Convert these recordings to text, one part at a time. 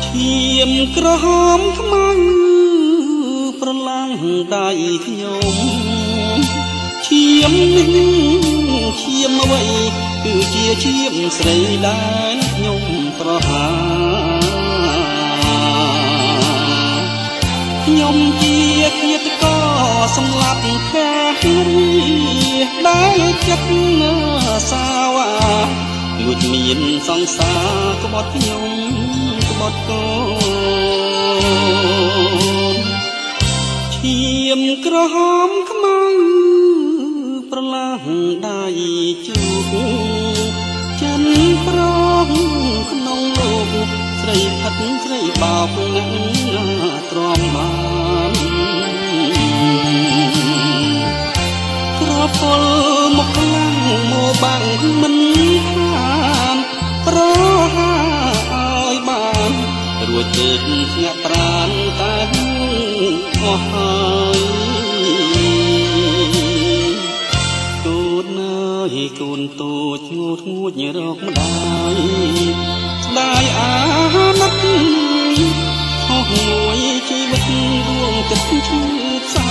ឈាមក្រហមខ្មៅប្រឡាំងដៃខ្ញុំឈាមនេះឈាមអ្វីគឺជាឈាមស្រីដែលខ្ញុំប្រហាខ្ញុំជាឃាតករសម្លាប់ការរីដែលចិត្តសាវ៉ាលួចមានសង្សារក្បត់ខ្ញុំក្បត់កូនឈាមក្រហមខ្មៅប្រឡាំងដៃជូបចិនប្រងក្នុងលោកស្រីផិតស្រីបោកណាស់ទ្រាំបានក្រពលមកខ្លាំងមកបាំងមិនខានប្រហាឲ្យបានរួចទេញាក់ប្រានតែអស់ហើយកូនអើយកូនតូចងូតងួចរកម្ដាយស្ដាយអាណិតខុសមួយជីវិតរួងចិត្តឈឺផ្សា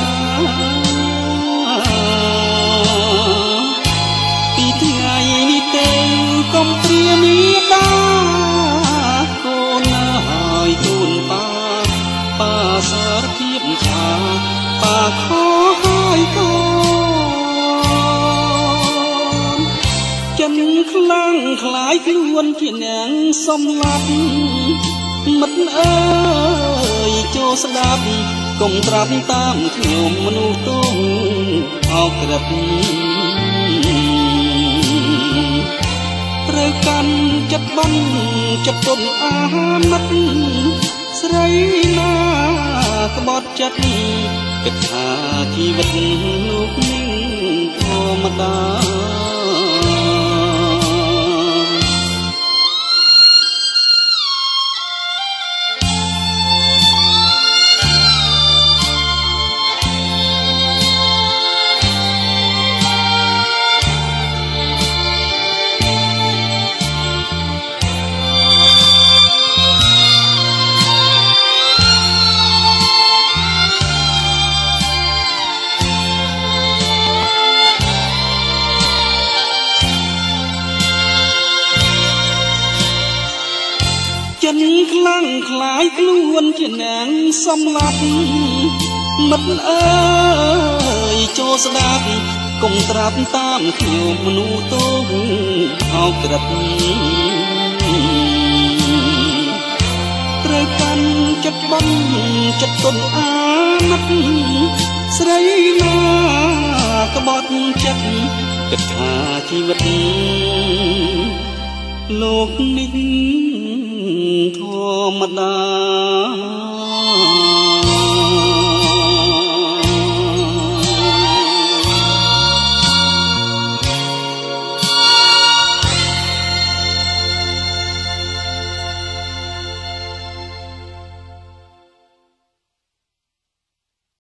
ពីថ្ងៃនេះទៅកុំព្រាមេដាកូនហើយកូនប៉ាសារភាពឆាប៉ាខុសហើយកូនចិនខ្លាំងខ្លាយខ្លួនជានាងសំឡាប់មិត្តអើយចូលស្ដាប់កុំត្រាប់តាមខ្ញុំមនុស្សទោសអោក្រិតត្រូវកាន់ចិត្តបន់ចិត្តទុនអាណិតស្រីណាក្បត់ចិត្តគិតថាជីវិតលោកនឹងធម្មតាចិនខ្លាំងខ្លាយខ្លួនជានាងសំឡាប់មិត្តអើយចូលស្ដាប់កុំត្រាប់តាមខ្ញុំមនុស្សទោសអោក្រិតត្រូវកាន់ចិត្តបន់ចិត្តទុនអាណិតស្រីណាក្បត់ចិត្តគិតថាជីវិតលោកនេះធម្មតា